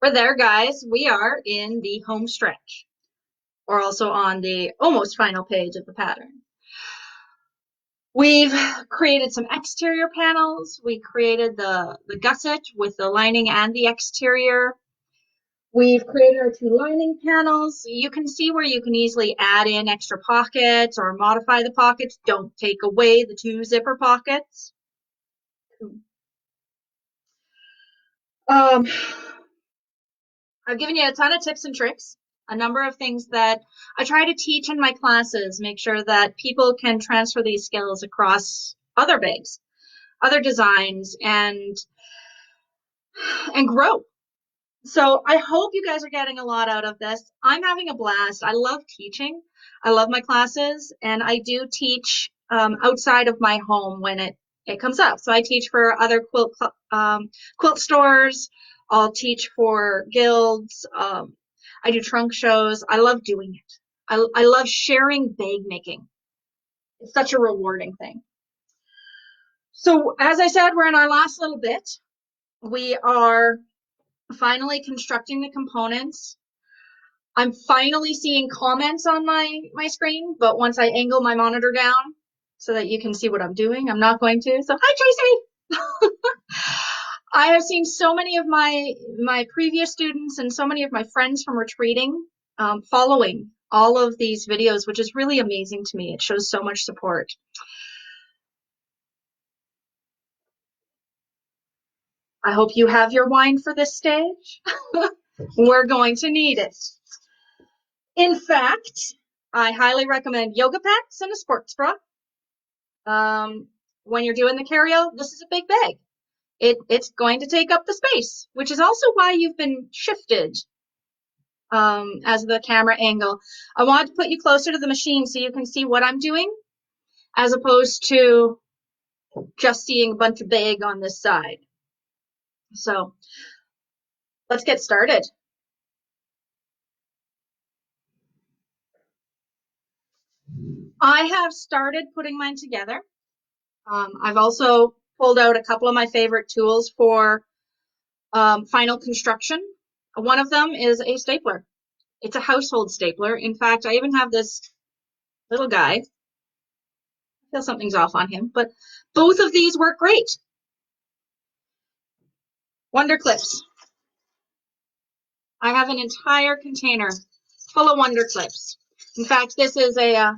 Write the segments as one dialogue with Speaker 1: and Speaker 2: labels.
Speaker 1: We're there, guys. We are in the home stretch, or also on the almost final page of the pattern. We've created some exterior panels. We created the gusset with the lining and the exterior. We've created our two lining panels. You can see where you can easily add in extra pockets or modify the pockets. Don't take away the two zipper pockets. I've given you a ton of tips and tricks, a number of things that I try to teach in my classes, make sure that people can transfer these skills across other bags, other designs, and grow. So I hope you guys are getting a lot out of this. I'm having a blast. I love teaching. I love my classes, and I do teach outside of my home when it comes up. So I teach for other quilt stores. I'll teach for guilds. I do trunk shows. I love doing it. I love sharing bag making. It's such a rewarding thing. So as I said, we're in our last little bit. We are finally constructing the components. I'm finally seeing comments on my screen, but once I angle my monitor down so that you can see what I'm doing, I'm not going to. So hi, Tracy. I have seen so many of my previous students and so many of my friends from retreating following all of these videos, which is really amazing to me. It shows so much support. I hope you have your wine for this stage. We're going to need it. In fact, I highly recommend yoga pants and a sports bra. When you're doing the carry-out, this is a big bag. It's going to take up the space, which is also why you've been shifted as the camera angle. I wanted to put you closer to the machine so you can see what I'm doing, as opposed to just seeing a bunch of bag on this side. So let's get started. I have started putting mine together. I've also pulled out a couple of my favorite tools for final construction. One of them is a stapler. It's a household stapler. In fact, I even have this little guy. I feel something's off on him, but both of these work great. Wonder clips. I have an entire container full of wonder clips. In fact, this is a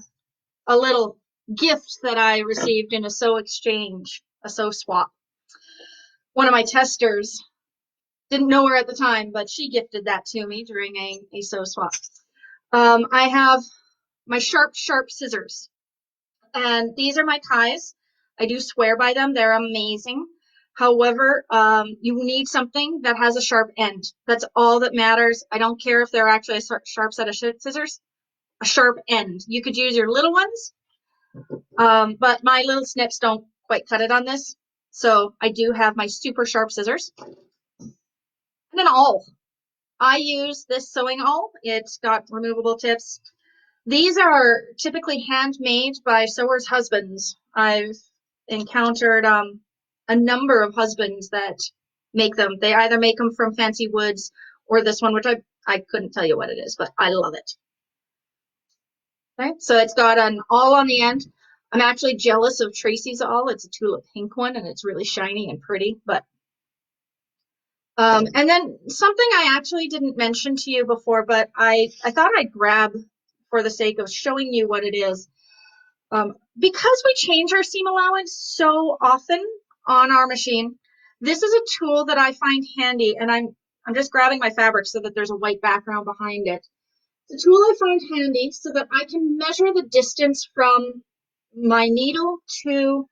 Speaker 1: little gift that I received in a sew exchange, a sew swap. One of my testers didn't know her at the time, but she gifted that to me during a sew swap. I have my sharp scissors, and these are my Kais. I do swear by them. They're amazing. However, you need something that has a sharp end. That's all that matters. I don't care if they're actually a sharp set of scissors, a sharp end. You could use your little ones, but my little snips don't quite cut it on this. So I do have my super sharp scissors. And an awl. I use this sewing awl. It's got removable tips. These are typically handmade by sewers' husbands. I've encountered a number of husbands that make them. They either make them from fancy woods or this one, which I couldn't tell you what it is, but I love it. Okay, so it's got an awl on the end. I'm actually jealous of Tracy's awl. It's a tulip pink one, and it's really shiny and pretty, but and then something I actually didn't mention to you before, but I thought I'd grab for the sake of showing you what it is. Because we change our seam allowance so often on our machine, this is a tool that I find handy, and I'm just grabbing my fabric so that there's a white background behind it. It's a tool I find handy so that I can measure the distance from my needle to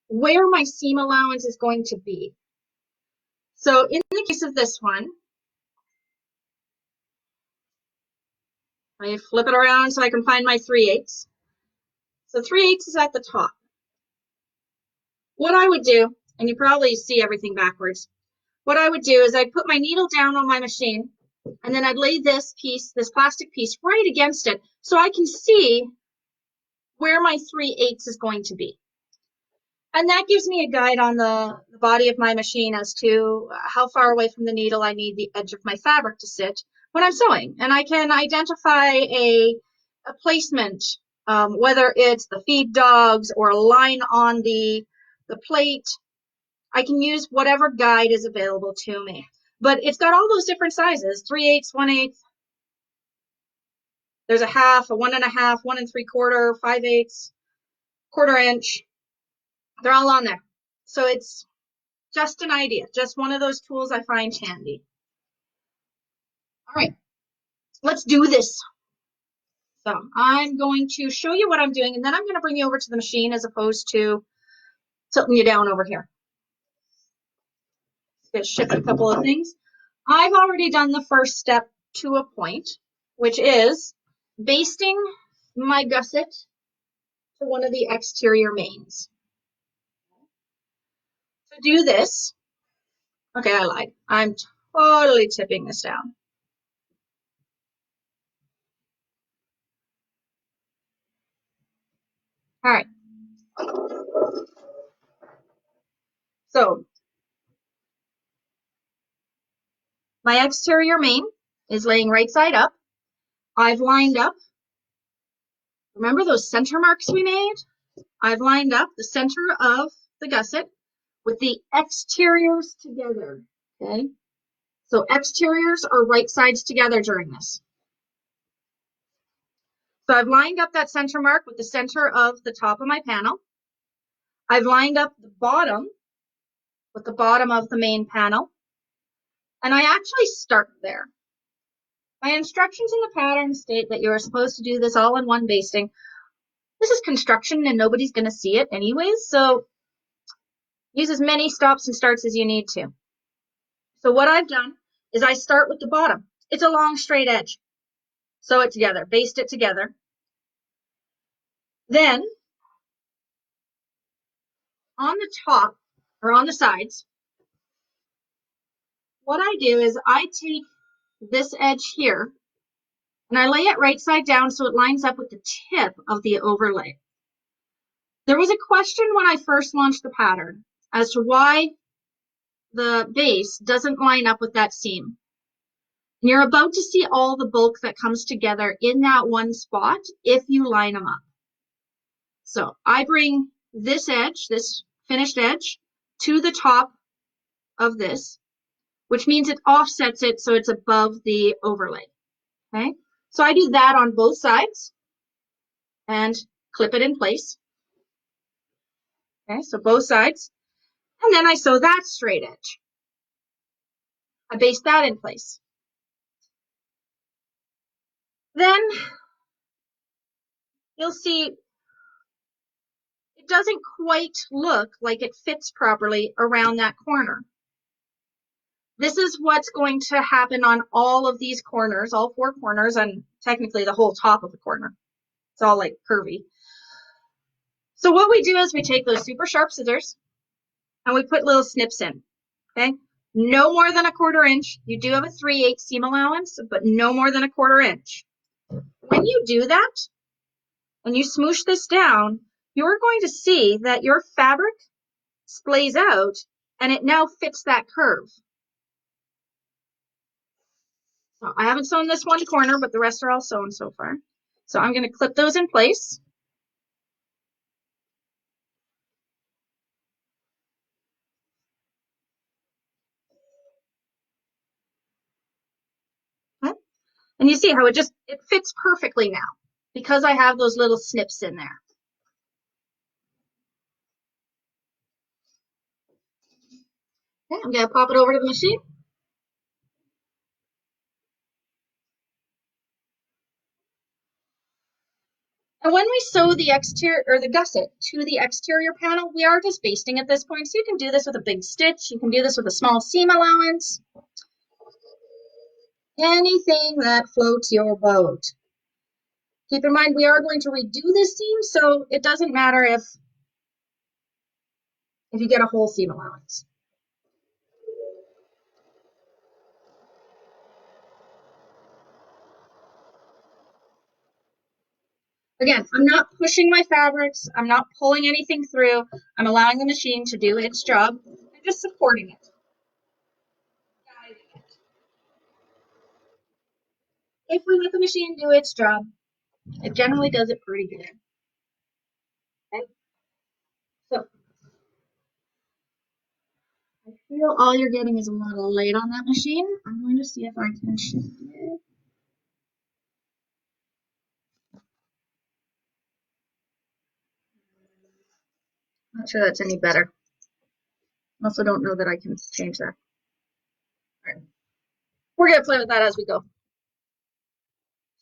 Speaker 1: where my seam allowance is going to be. So in the case of this one, I flip it around so I can find my 3/8. So 3/8 is at the top. What I would do, and you probably see everything backwards, what I would do is I'd put my needle down on my machine, and then I'd lay this piece, this plastic piece, right against it so I can see where my 3/8 is going to be. And that gives me a guide on the body of my machine as to how far away from the needle I need the edge of my fabric to sit when I'm sewing. And I can identify a placement, whether it's the feed dogs or a line on the plate. I can use whatever guide is available to me. But it's got all those different sizes, 3/8, 1/8. There's a half, a 1.5, 1 3/4, 5/8, 1/4 inch. They're all on there. So it's just an idea, just one of those tools I find handy. All right, let's do this. So I'm going to show you what I'm doing, and then I'm going to bring you over to the machine as opposed to tilting you down over here. Just shift a couple of things. I've already done the first step to a point, which is basting my gusset to one of the exterior mains. To do this, okay, I lied. I'm totally tipping this down. All right. So my exterior main is laying right side up. I've lined up, remember those center marks we made? I've lined up the center of the gusset with the exteriors together, okay? So exteriors are right sides together during this. So I've lined up that center mark with the center of the top of my panel. I've lined up the bottom with the bottom of the main panel. And I actually start there. My instructions in the pattern state that you are supposed to do this all in one basting. This is construction and nobody's going to see it anyways, so use as many stops and starts as you need to. So what I've done is I start with the bottom. It's a long straight edge. Sew it together, baste it together. Then on the top or on the sides, what I do is I take this edge here and I lay it right side down so it lines up with the tip of the overlay. There was a question when I first launched the pattern as to why the base doesn't line up with that seam. And you're about to see all the bulk that comes together in that one spot if you line them up. So I bring this edge, this finished edge, to the top of this, which means it offsets it so it's above the overlay. Okay, so I do that on both sides and clip it in place. Okay, so both sides. And then I sew that straight edge. I baste that in place. Then you'll see it doesn't quite look like it fits properly around that corner. This is what's going to happen on all of these corners, all 4 corners, and technically the whole top of the corner. It's all like curvy. So what we do is we take those super sharp scissors and we put little snips in, okay? No more than a 1/4 inch. You do have a 3/8 seam allowance, but no more than a 1/4 inch. When you do that and you smoosh this down, you're going to see that your fabric splays out and it now fits that curve. So I haven't sewn this one corner, but the rest are all sewn so far. So I'm going to clip those in place. Okay. And you see how it fits perfectly now because I have those little snips in there. Okay, I'm going to pop it over to the machine. And when we sew the exterior or the gusset to the exterior panel, we are just basting at this point. So you can do this with a big stitch. You can do this with a small seam allowance. Anything that floats your boat. Keep in mind, we are going to redo this seam, so it doesn't matter if you get a whole seam allowance. Again, I'm not pushing my fabrics. I'm not pulling anything through. I'm allowing the machine to do its job. I'm just supporting it. If we let the machine do its job, it generally does it pretty good. Okay? So I feel all you're getting is a little late on that machine. I'm going to see if I can shift it. Not sure that's any better. Also don't know that I can change that. All right. We're going to play with that as we go.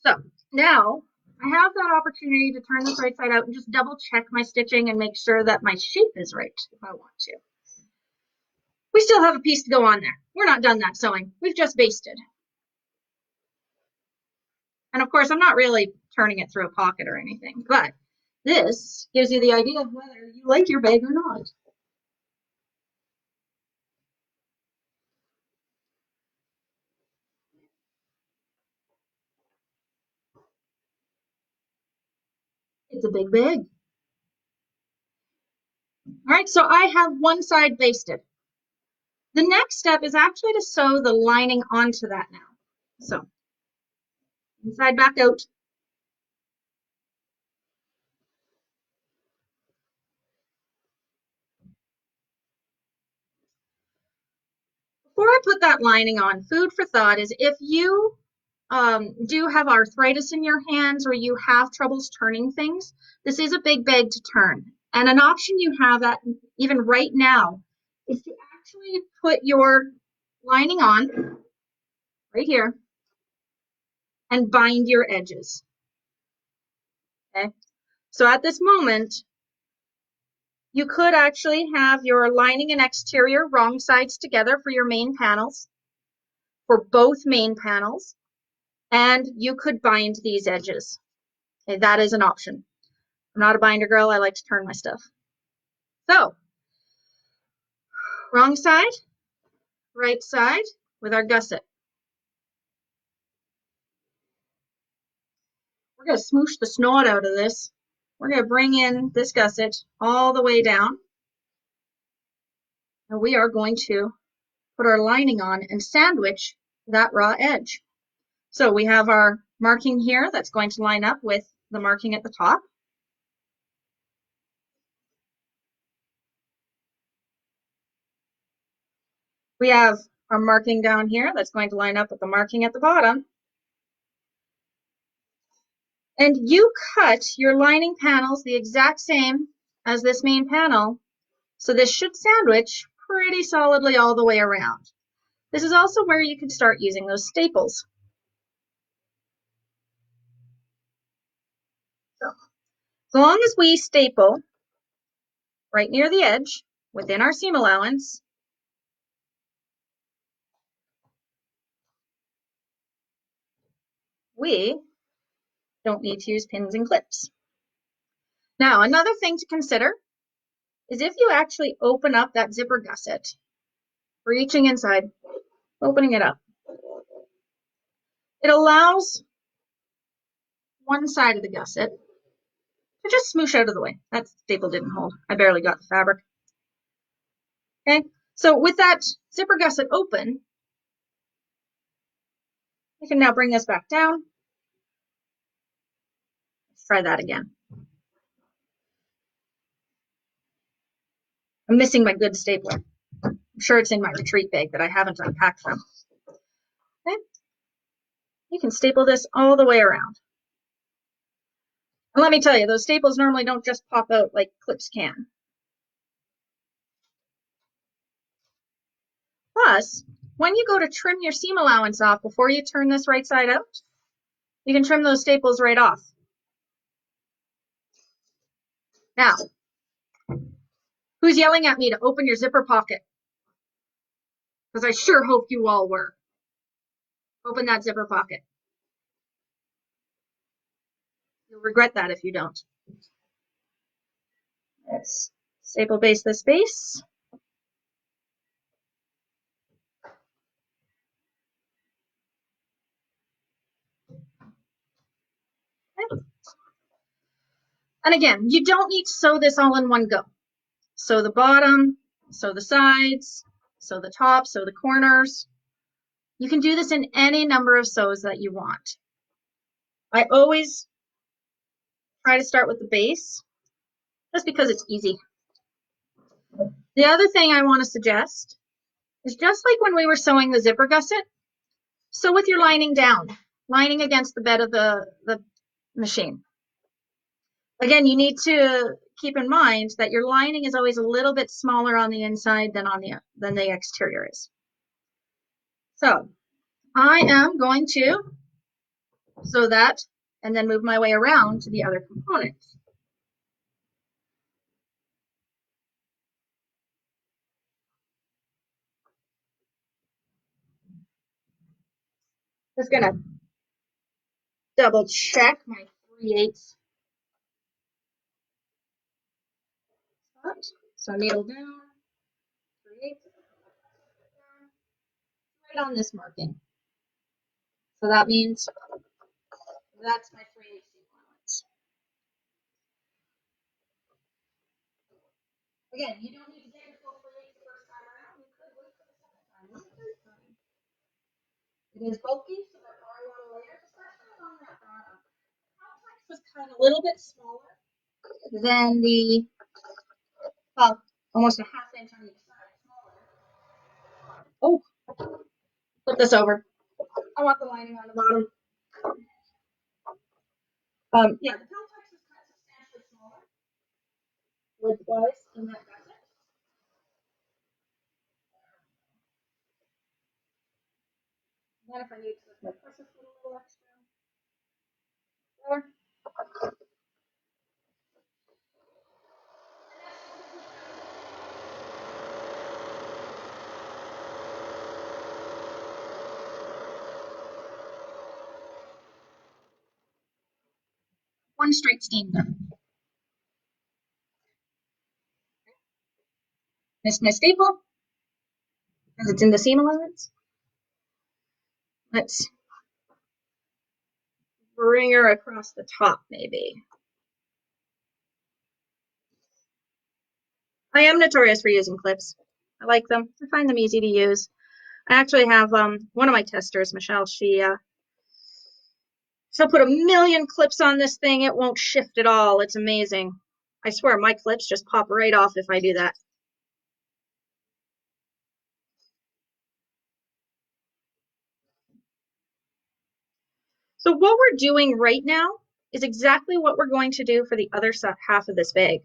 Speaker 1: So now I have that opportunity to turn this right side out and just double check my stitching and make sure that my shape is right if I want to. We still have a piece to go on there. We're not done that sewing. We've just basted. And of course, I'm not really turning it through a pocket or anything, but this gives you the idea of whether you like your bag or not. It's a big bag. All right, so I have one side basted. The next step is actually to sew the lining onto that now. So inside back out. Before I put that lining on, food for thought is if you do have arthritis in your hands or you have troubles turning things, this is a big bag to turn. And an option you have at even right now is to actually put your lining on right here and bind your edges. Okay. So at this moment, you could actually have your lining and exterior wrong sides together for your main panels, for both main panels, and you could bind these edges. Okay, that is an option. I'm not a binder girl. I like to turn my stuff. So, wrong side, right side with our gusset. We're going to smoosh the snot out of this. We're going to bring in this gusset all the way down. And we are going to put our lining on and sandwich that raw edge. So we have our marking here that's going to line up with the marking at the top. We have our marking down here that's going to line up with the marking at the bottom. And you cut your lining panels the exact same as this main panel. So this should sandwich pretty solidly all the way around. This is also where you can start using those staples. So as long as we staple right near the edge within our seam allowance, we don't need to use pins and clips. Now, another thing to consider is if you actually open up that zipper gusset, reaching inside, opening it up, it allows one side of the gusset to just smoosh out of the way. That staple didn't hold. I barely got the fabric. Okay, so with that zipper gusset open, we can now bring this back down. Let's try that again. I'm missing my good stapler. I'm sure it's in my retreat bag that I haven't unpacked from. Okay, you can staple this all the way around. And let me tell you, those staples normally don't just pop out like clips can. Plus, when you go to trim your seam allowance off before you turn this right side out, you can trim those staples right off. Now, who's yelling at me to open your zipper pocket? Because I sure hope you all were. Open that zipper pocket. You'll regret that if you don't. Let's staple base this base. Okay. And again, you don't need to sew this all in one go. Sew the bottom, sew the sides, sew the top, sew the corners. You can do this in any number of sews that you want. I always try to start with the base, just because it's easy. The other thing I want to suggest is, just like when we were sewing the zipper gusset, sew with your lining down, lining against the bed of the machine. Again, you need to keep in mind that your lining is always a little bit smaller on the inside than the exterior is. So I am going to sew that and then move my way around to the other components. Just gonna double check my 3/8 spot. So needle down, 3/8, right on this marking. So that means that's my 3/8 allowance. Again, you don't need to get your full 3/8 the first time around. You could wait for the second time or the third time. It is bulky, so there are a lot of layers, especially on that bottom. Complex was kind of a little bit smaller than the, well, almost a ½ inch on each side smaller. Oh, flip this over. I want the lining on the bottom. Yeah, the Peltex is kind of substantially smaller width-wise in that gusset. And then if I need to lift my presses a little extra, there. One straight seam done. Missed my staple because it's in the seam allowance. Let's bring her across the top, maybe. I am notorious for using clips. I like them. I find them easy to use. I actually have one of my testers, Michelle. She'll put a million clips on this thing. It won't shift at all. It's amazing. I swear my clips just pop right off if I do that. So what we're doing right now is exactly what we're going to do for the other half of this bag.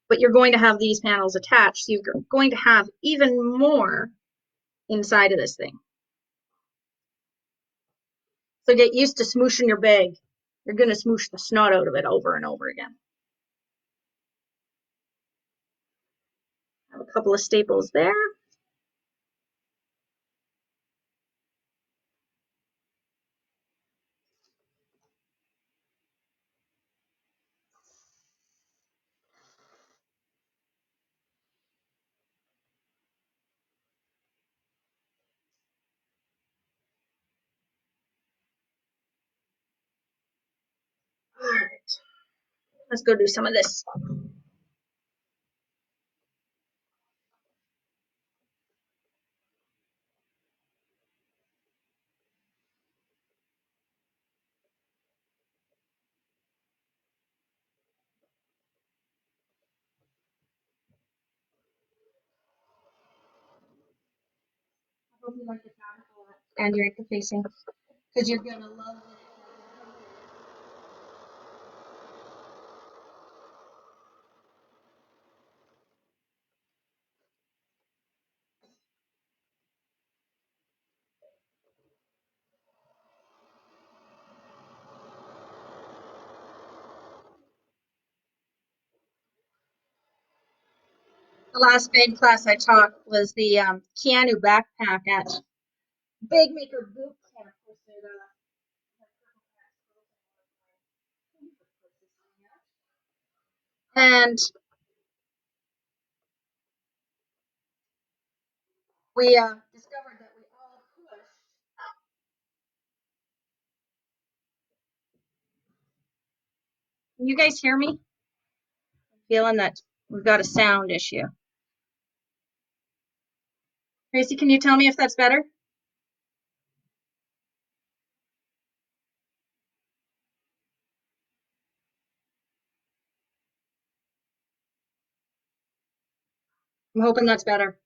Speaker 1: But you're going to have these panels attached, so you're going to have even more inside of this thing. So get used to smooshing your bag. You're going to smoosh the snot out of it over and over again. Have a couple of staples there. All right, let's go do some of this. I hope you like the fabric and your interfacing, because you're going to love it. The last big class I taught was the Keanu backpack at Big Maker Boot Camp. And we discovered that we all pushed Can you guys hear me? I'm feeling that we've got a sound issue. Tracy, can you tell me if that's better? I'm hoping that's better.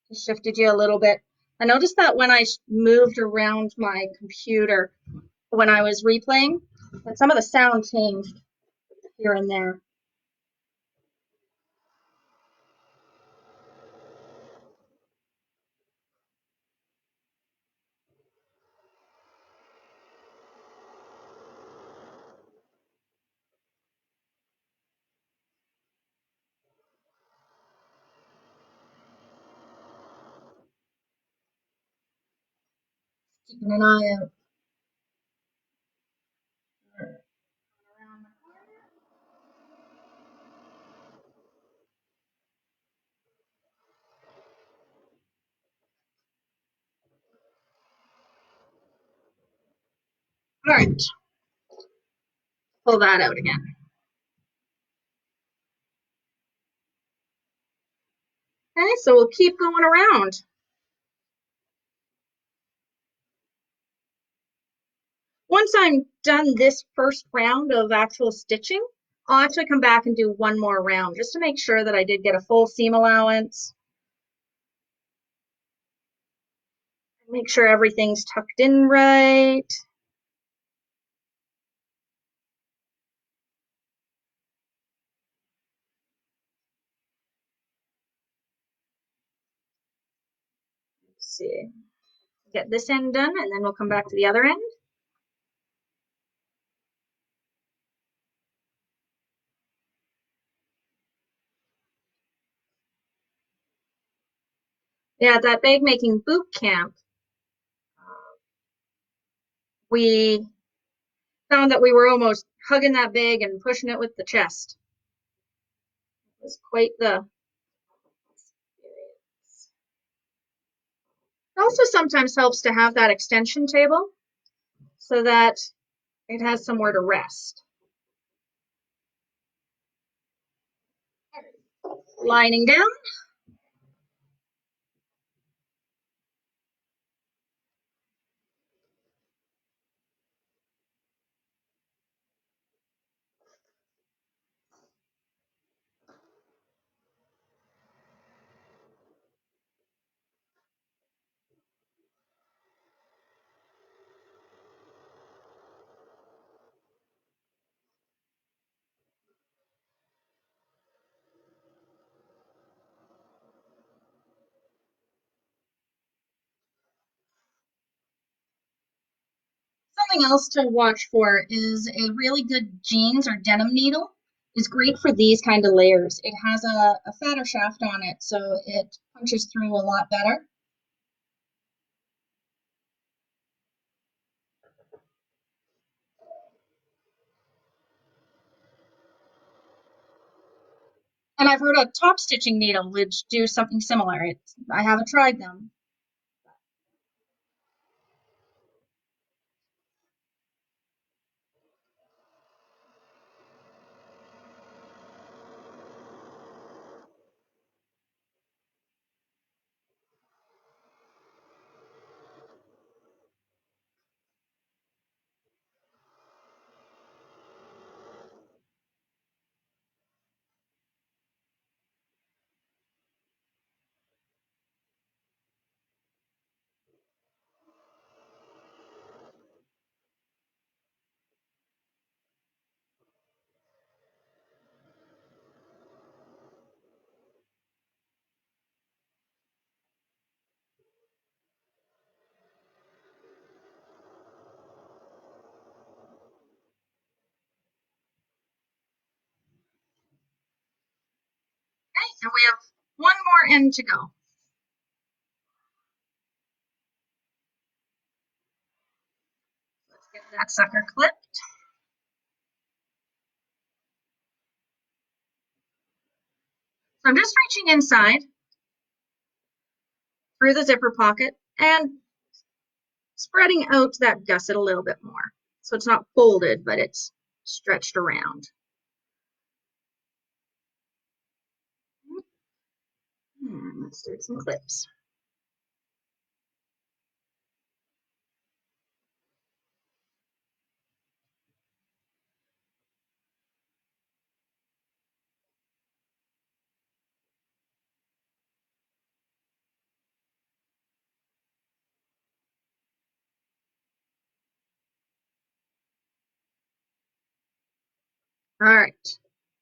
Speaker 1: Just shifted you a little bit. I noticed that when I moved around my computer when I was replaying, that some of the sound changed here and there. Keeping an eye out. All right, pull that out again. Okay, so we'll keep going around. Once I'm done this first round of actual stitching, I'll actually come back and do one more round just to make sure that I did get a full seam allowance. Make sure everything's tucked in right. Let's see. Get this end done, and then we'll come back to the other end. Yeah, at that bag making boot camp, we found that we were almost hugging that bag and pushing it with the chest. It was quite the experience. It also sometimes helps to have that extension table so that it has somewhere to rest. Lining down. Something else to watch for is a really good jeans or denim needle is great for these kind of layers. It has a fatter shaft on it, so it punches through a lot better. And I've heard a top stitching needle would do something similar. I haven't tried them. Okay, and we have one more end to go. Let's get that sucker clipped. So I'm just reaching inside through the zipper pocket and spreading out that gusset a little bit more. So it's not folded, but it's stretched around. And let's do some clips. All right,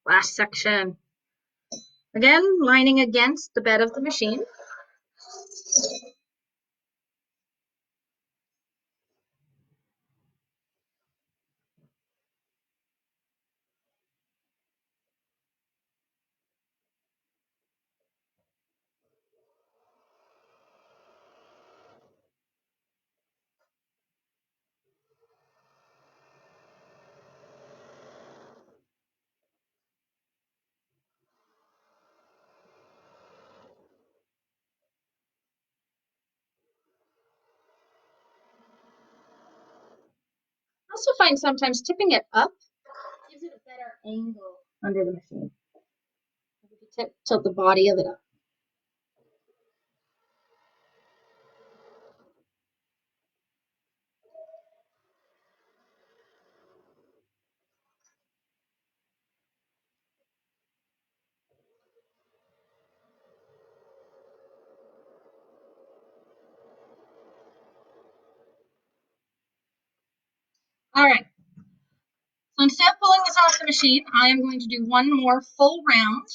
Speaker 1: last section. Again, lining against the bed of the machine. I also find sometimes tipping it up gives it a better angle under the machine. If you tilt the body of it up. All right. So instead of pulling this off the machine, I am going to do one more full round.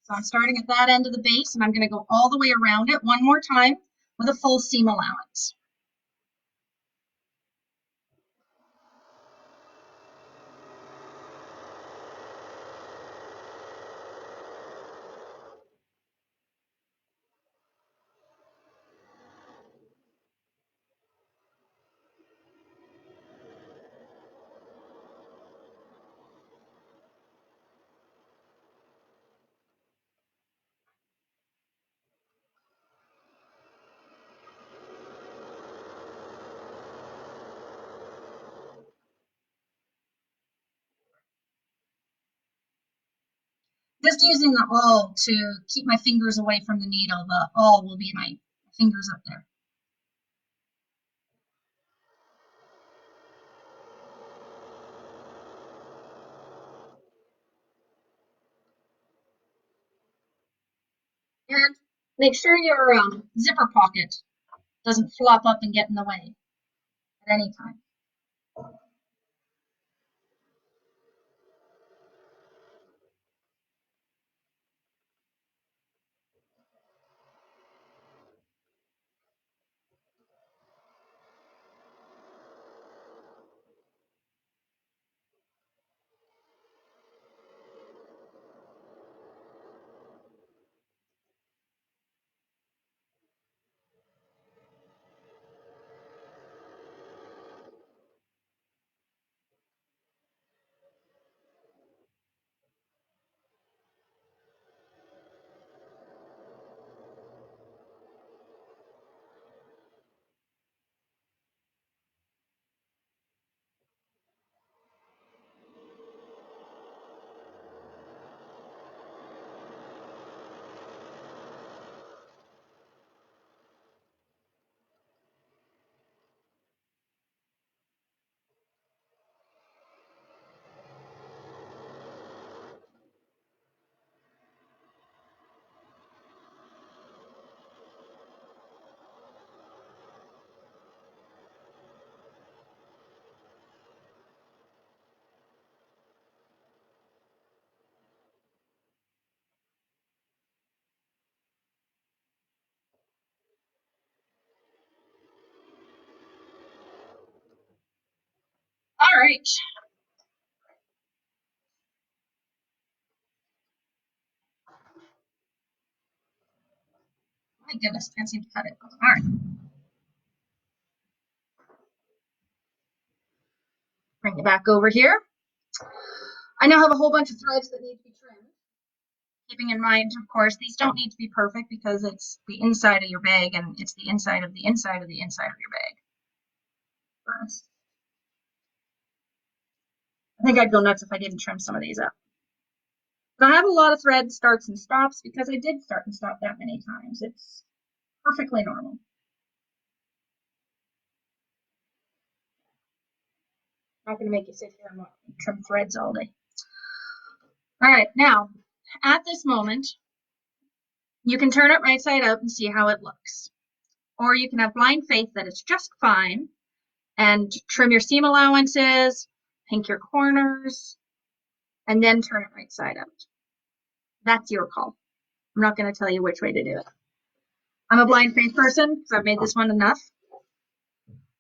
Speaker 1: So I'm starting at that end of the base, and I'm going to go all the way around it one more time with a full seam allowance. Just using the awl to keep my fingers away from the needle. The awl will be my fingers up there. And make sure your zipper pocket doesn't flop up and get in the way at any time. All right. My goodness, can't seem to cut it. All right. Bring it back over here. I now have a whole bunch of threads that need to be trimmed. Keeping in mind, of course, these don't need to be perfect because it's the inside of your bag and it's the inside of the inside of the inside of your bag. First. I think I'd go nuts if I didn't trim some of these up. But I have a lot of thread starts and stops because I did start and stop that many times. It's perfectly normal. I'm not going to make you sit here and trim threads all day. All right, now, at this moment, you can turn it right side out and see how it looks. Or you can have blind faith that it's just fine and trim your seam allowances, pink your corners, and then turn it right side out. That's your call. I'm not going to tell you which way to do it. I'm a blind faith person because I've made this one enough.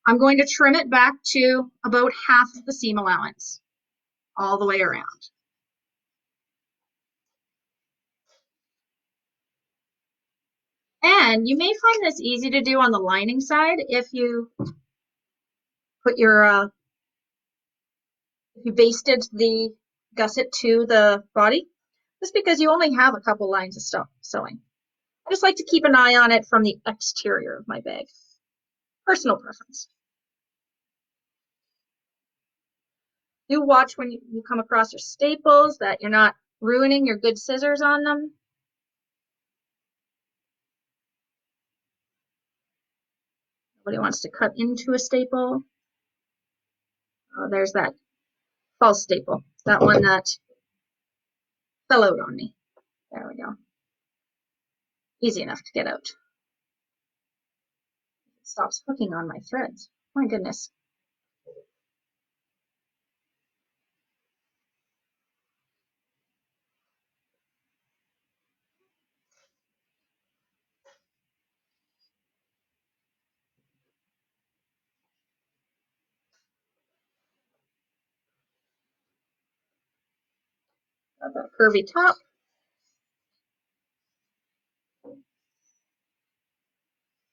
Speaker 1: I'm going to trim it back to about half of the seam allowance all the way around. And you may find this easy to do on the lining side if you put your, if you basted the gusset to the body, just because you only have a couple lines of stuff sewing. I just like to keep an eye on it from the exterior of my bag. Personal preference. Do watch when you come across your staples that you're not ruining your good scissors on them. Nobody wants to cut into a staple. Oh, there's that false staple. That one that fell out on me. There we go. Easy enough to get out. It stops hooking on my threads. My goodness. Got that curvy top.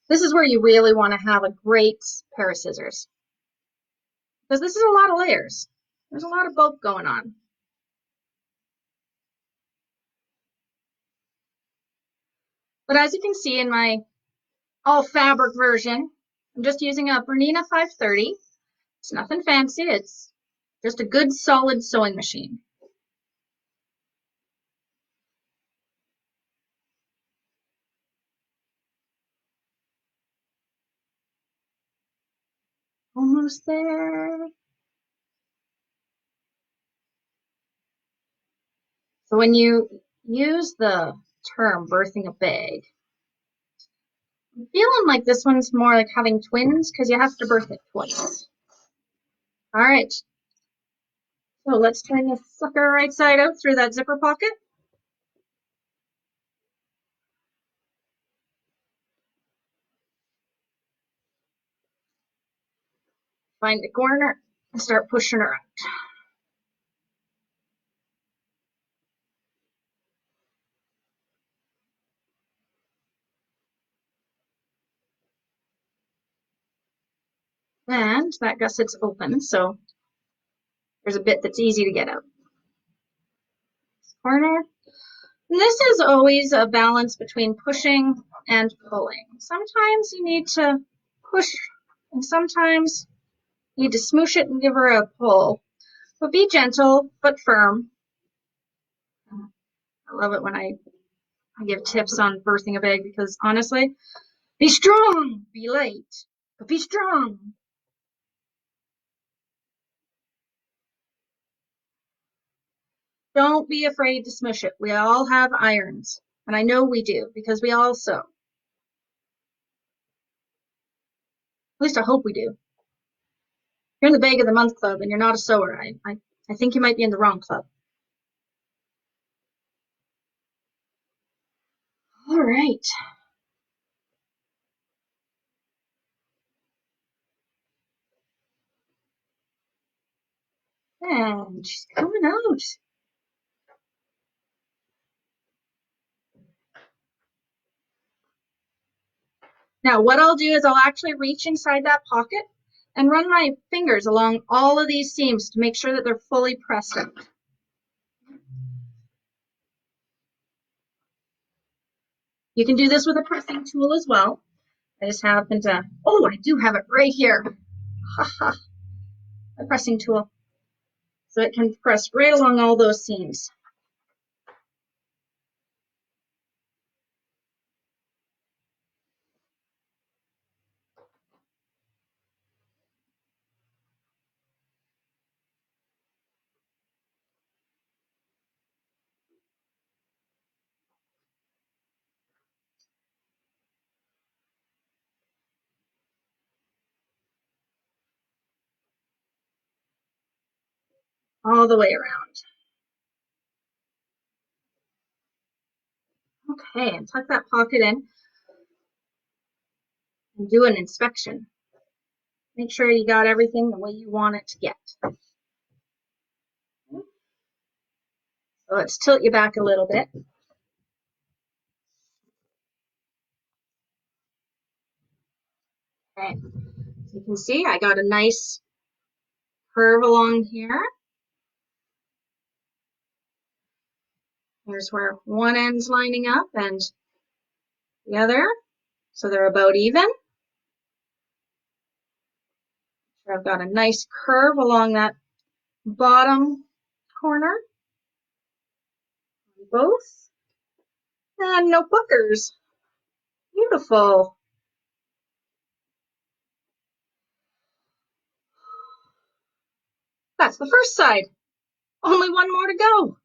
Speaker 1: This is where you really want to have a great pair of scissors, because this is a lot of layers. There's a lot of bulk going on. But as you can see in my all fabric version, I'm just using a Bernina 530. It's nothing fancy. It's just a good solid sewing machine. Almost there. So when you use the term birthing a bag, I'm feeling like this one's more like having twins because you have to birth it twice. All right. So let's turn this sucker right side out through that zipper pocket. Find the corner and start pushing her out. And that gusset's open, so there's a bit that's easy to get out. Corner. And this is always a balance between pushing and pulling. Sometimes you need to push, and sometimes you need to smoosh it and give her a pull. But be gentle, but firm. I love it when I give tips on birthing a bag because honestly, be strong, be light, but be strong. Don't be afraid to smush it. We all have irons, and I know we do because we all sew. At least I hope we do. You're in the Bag of the Month Club and you're not a sewer. I think you might be in the wrong club. All right. And she's coming out. Now what I'll do is I'll actually reach inside that pocket and run my fingers along all of these seams to make sure that they're fully pressed out. You can do this with a pressing tool as well. I just happen to, oh, I do have it right here. Haha, a pressing tool. so it can press right along all those seams. All the way around. Okay, and tuck that pocket in and do an inspection. Make sure you got everything the way you want it to get. So let's tilt you back a little bit. Okay, so you can see I got a nice curve along here. Here's where one end's lining up and the other, so they're about even. So I've got a nice curve along that bottom corner, both, and no puckers. Beautiful. That's the first side. Only one more to go.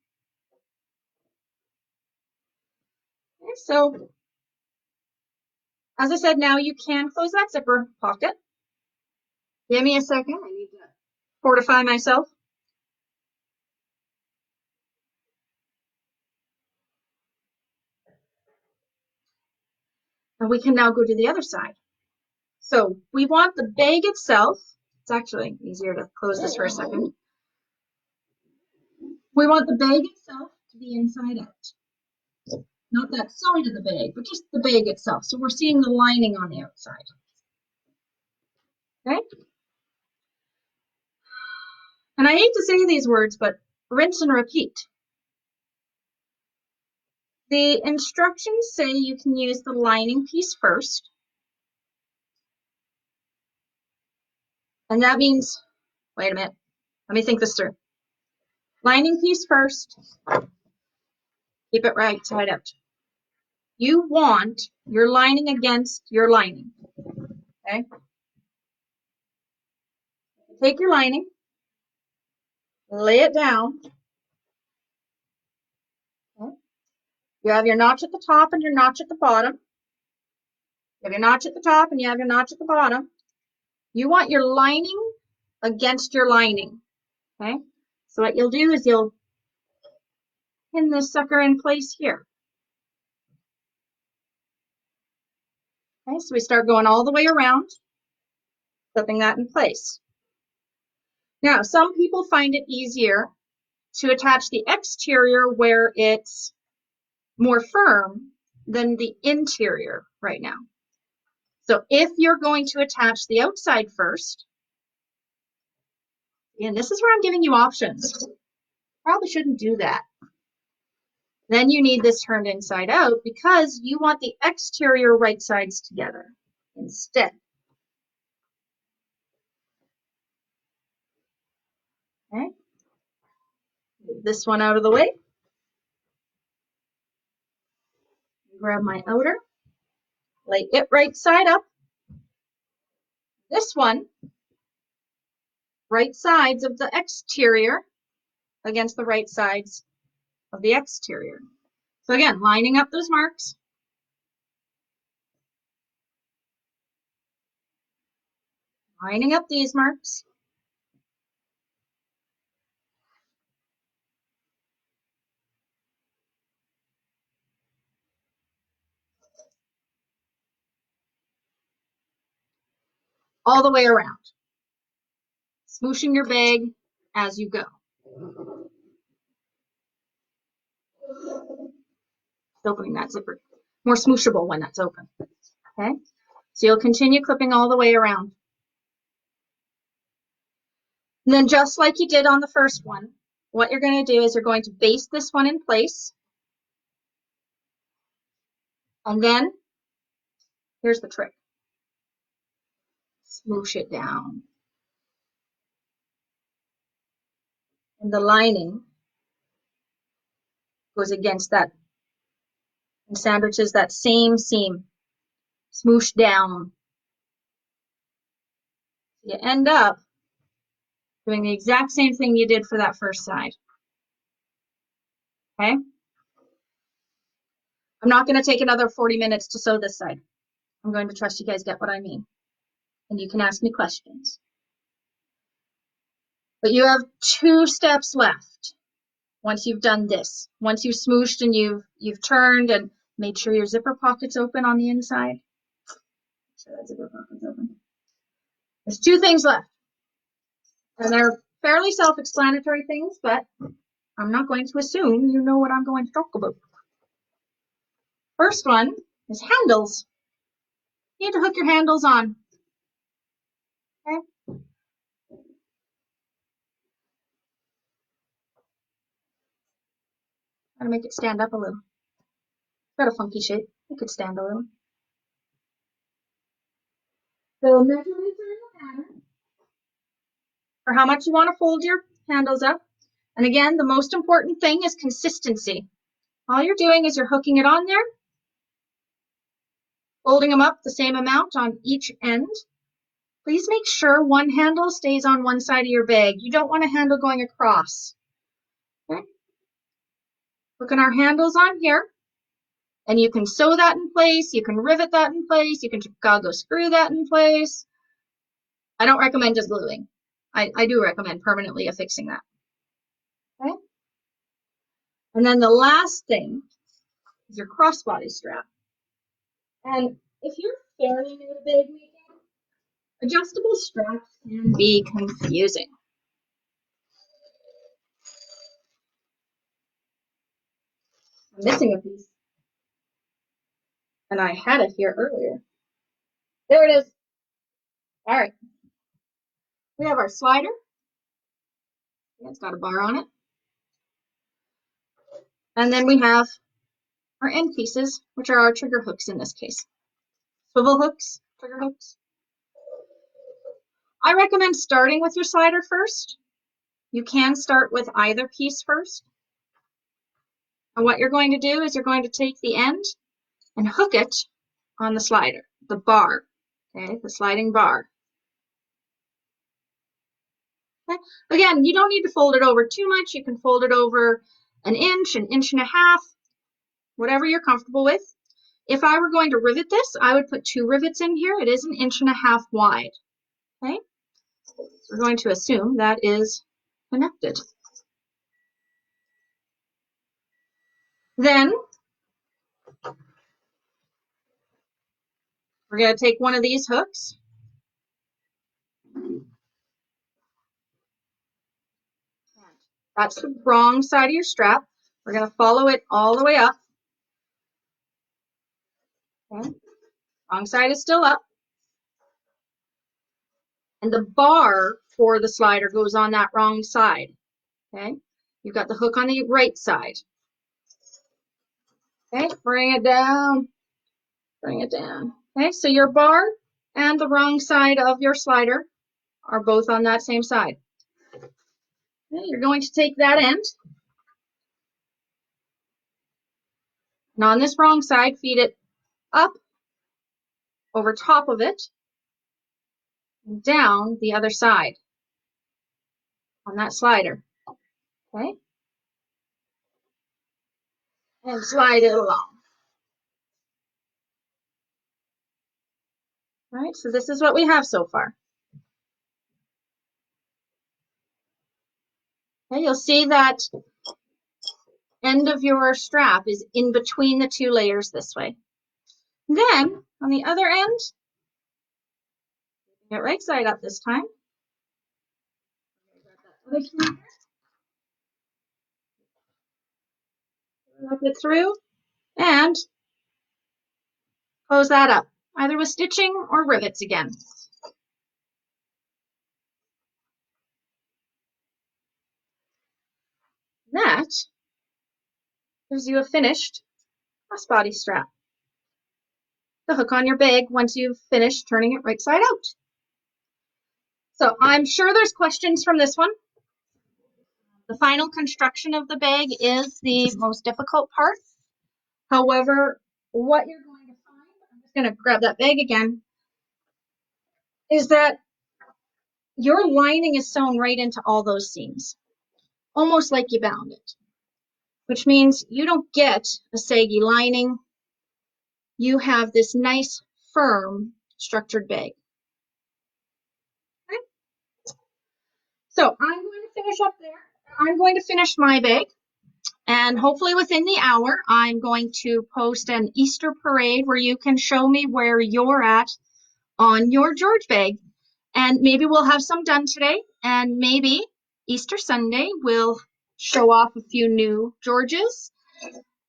Speaker 1: Okay, so as I said, now you can close that zipper pocket. Give me a second. I need to fortify myself. And we can now go to the other side. So we want the bag itself. It's actually easier to close this for a second. We want the bag itself to be inside out. Not that side of the bag, but just the bag itself. So we're seeing the lining on the outside. Okay? And I hate to say these words, but rinse and repeat. The instructions say you can use the lining piece first. And that means, wait a minute, let me think this through. Lining piece first, keep it right side out. You want your lining against your lining, okay? Take your lining, lay it down. Okay? You have your notch at the top and your notch at the bottom. You have your notch at the top and you have your notch at the bottom. You want your lining against your lining, okay? So what you'll do is you'll pin this sucker in place here. Okay, so we start going all the way around, clipping that in place. Now, some people find it easier to attach the exterior where it's more firm than the interior right now. So if you're going to attach the outside first, and this is where I'm giving you options. Probably shouldn't do that. Then you need this turned inside out because you want the exterior right sides together instead. Okay. Move this one out of the way. Grab my outer. Lay it right side up. This one, right sides of the exterior against the right sides of the exterior. So again, lining up those marks. Lining up these marks. All the way around. Smooshing your bag as you go. Opening that zipper. More smooshable when that's open. Okay? So you'll continue clipping all the way around. And then just like you did on the first one, what you're going to do is you're going to baste this one in place. And then, here's the trick. Smoosh it down. and the lining goes against that and sandwiches that same seam, smoosh down. You end up doing the exact same thing you did for that first side. Okay? I'm not going to take another 40 minutes to sew this side. I'm going to trust you guys get what I mean. And you can ask me questions. But you have 2 steps left once you've done this. Once you've smooshed and you've turned and made sure your zipper pocket's open on the inside. Make sure that zipper pocket's open. There's 2 things left. And they're fairly self-explanatory things, but I'm not going to assume you know what I'm going to talk about. First one is handles. You need to hook your handles on. Okay? Try to make it stand up a little. It's got a funky shape. It could stand a little. So measurements are in the pattern for how much you want to fold your handles up. And again, the most important thing is consistency. All you're doing is you're hooking it on there, folding them up the same amount on each end. Please make sure one handle stays on one side of your bag. You don't want a handle going across. Okay? Hooking our handles on here, and you can sew that in place, you can rivet that in place, you can Chicago screw that in place. I don't recommend just gluing. I do recommend permanently affixing that. Okay? And then the last thing is your crossbody strap. And if you're fairly new to bag making, adjustable straps can be confusing. I'm missing a piece. And I had it here earlier. There it is. All right. We have our slider. Yeah, it's got a bar on it. And then we have our end pieces, which are our trigger hooks in this case. Swivel hooks, trigger hooks. I recommend starting with your slider first. You can start with either piece first. And what you're going to do is you're going to take the end and hook it on the slider, the bar, okay, the sliding bar. Okay. Again, you don't need to fold it over too much. You can fold it over an inch and a half, whatever you're comfortable with. If I were going to rivet this, I would put 2 rivets in here. It is an inch and a half wide. Okay, we're going to assume that is connected. Then we're going to take one of these hooks. That's the wrong side of your strap. We're going to follow it all the way up. Okay. Wrong side is still up. And the bar for the slider goes on that wrong side. Okay. You've got the hook on the right side. Okay, bring it down. Bring it down. Okay, so your bar and the wrong side of your slider are both on that same side. Okay, you're going to take that end, and on this wrong side, feed it up over top of it, and down the other side on that slider. Okay, and slide it along. All right, so this is what we have so far. Okay, you'll see that end of your strap is in between the 2 layers this way. Then, on the other end, get right side up this time. Wrap it through and close that up, either with stitching or rivets again. That gives you a finished crossbody strap. The hook on your bag once you've finished turning it right side out. So I'm sure there's questions from this one. The final construction of the bag is the most difficult part. However, what you're going to find, I'm just going to grab that bag again, is that your lining is sewn right into all those seams, almost like you bound it, which means you don't get a saggy lining. You have this nice, firm, structured bag. Okay? So I'm going to finish up there. I'm going to finish my bag. And hopefully within the hour, I'm going to post an Easter parade where you can show me where you're at on your George bag. And maybe we'll have some done today. And maybe Easter Sunday, we'll show off a few new Georges.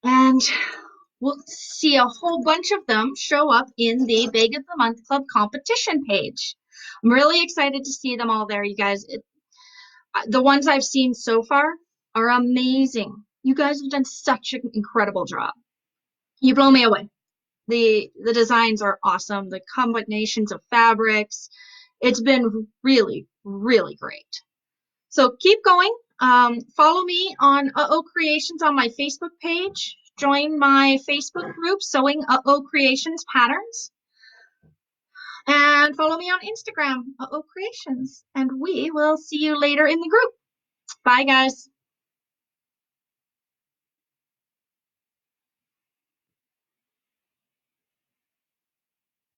Speaker 1: And we'll see a whole bunch of them show up in the Bag of the Month Club competition page. I'm really excited to see them all there, you guys. The ones I've seen so far are amazing. You guys have done such an incredible job. You blow me away. The designs are awesome. The combinations of fabrics. It's been really, really great. So keep going. Follow me on Creations on my Facebook page. Join my Facebook group, Sewing Creations Patterns. And follow me on Instagram, Creations. And we will see you later in the group. Bye, guys.